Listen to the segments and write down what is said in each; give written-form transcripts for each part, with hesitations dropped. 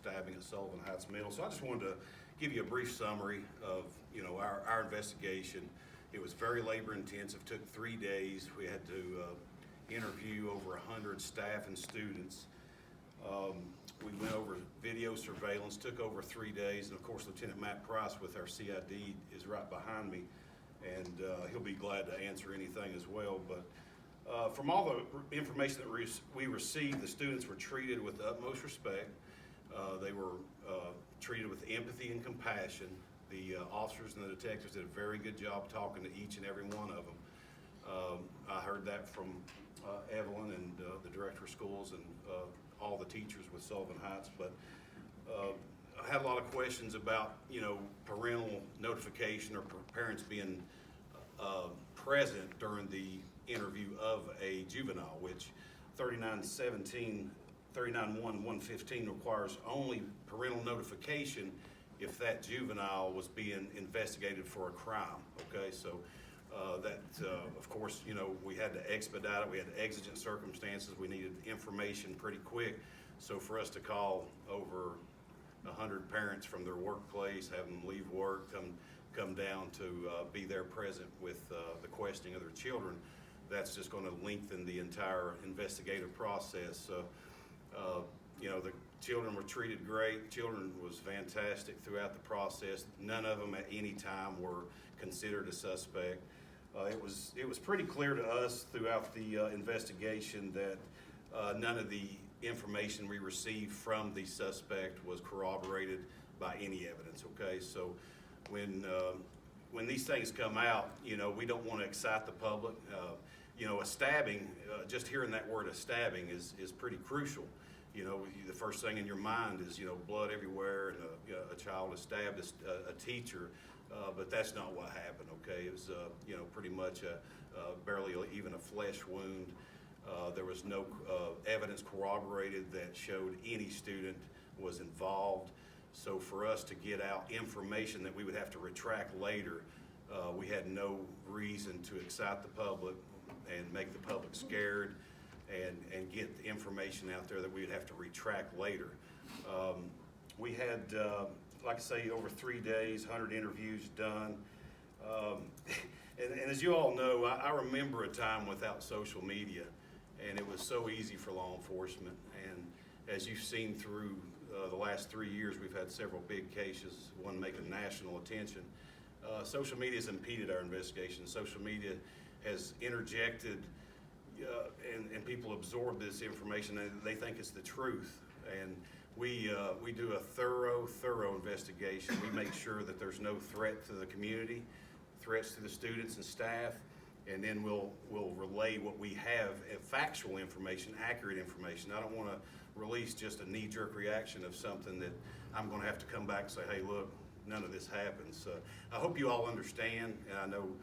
stabbing at Sullivan Heights Middle. So I just wanted to give you a brief summary of, our investigation. It was very labor intensive, took 3 days. We had to interview over 100 staff and students. We went over video surveillance, took over 3 days, and of course Lieutenant Matt Price with our CID is right behind me, and he'll be glad to answer anything as well. But from all the information that we received, the students were treated with the utmost respect. They were treated with empathy and compassion. The officers and the detectives did a very good job talking to each and every one of them. I heard that from Evelyn and the director of schools and all the teachers with Sullivan Heights, but I had a lot of questions about, parental notification or parents being present during the interview of a juvenile, which 39-1-115 requires only parental notification if that juvenile was being investigated for a crime. Okay, so of course, we had to expedite it. We had exigent circumstances. We needed information pretty quick. So for us to call over 100 parents from their workplace, have them leave work, come down to be there present with the questioning of their children, that's just going to lengthen the entire investigative process. So, the children were treated great. Children was fantastic throughout the process. None of them at any time were considered a suspect. It was pretty clear to us throughout the investigation that none of the information we received from the suspect was corroborated by any evidence. Okay, so when these things come out, we don't want to excite the public. A stabbing, just hearing that word "a stabbing" is pretty crucial. The first thing in your mind is blood everywhere, and a child is stabbed, a teacher. But that's not what happened. Okay, it was pretty much barely even a flesh wound. There was no evidence corroborated that showed any student was involved. So for us to get out information that we would have to retract later, we had no reason to excite the public and make the public scared and get the information out there that we would have to retract later. We had, like I say, over 3 days, 100 interviews done. And as you all know, I remember a time without social media, and it was so easy for law enforcement. And as you've seen through the last 3 years, we've had several big cases, one making national attention. Social media has impeded our investigation. Social media has interjected, and people absorb this information and they think it's the truth. And we do a thorough investigation. We make sure that there's no threat to the community, threats to the students and staff, and then we'll relay what we have, factual information, accurate information. I don't want to release just a knee-jerk reaction of something that I'm going to have to come back and say, hey, look, none of this happens. I hope you all understand, and I know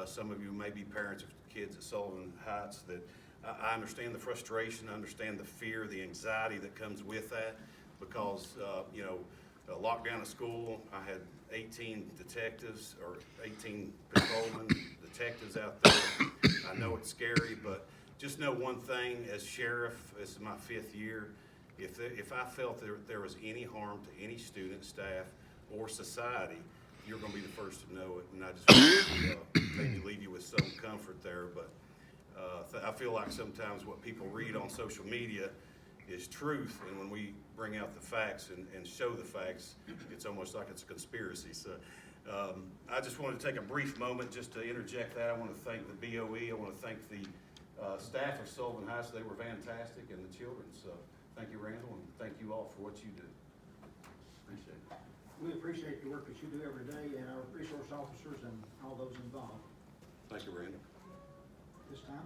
some of you may be parents of kids at Sullivan Heights, that I understand the frustration, I understand the fear, the anxiety that comes with that, because a lockdown of school, I had 18 detectives or 18 patrolmen, detectives out there. I know it's scary, but just know one thing, as sheriff, this is my 5th year, if I felt there was any harm to any student, staff, or society, you're going to be the first to know it. And I just want to maybe leave you with some comfort there. But I feel like sometimes what people read on social media is truth, and when we bring out the facts and show the facts, it's almost like it's a conspiracy. So I just wanted to take a brief moment just to interject that. I want to thank the BOE. I want to thank the staff of Sullivan Heights. They were fantastic, and the children. So thank you, Randall, and thank you all for what you do. Appreciate it. We appreciate the work that you do every day, and our resource officers and all those involved. Thank you, Randall. This time,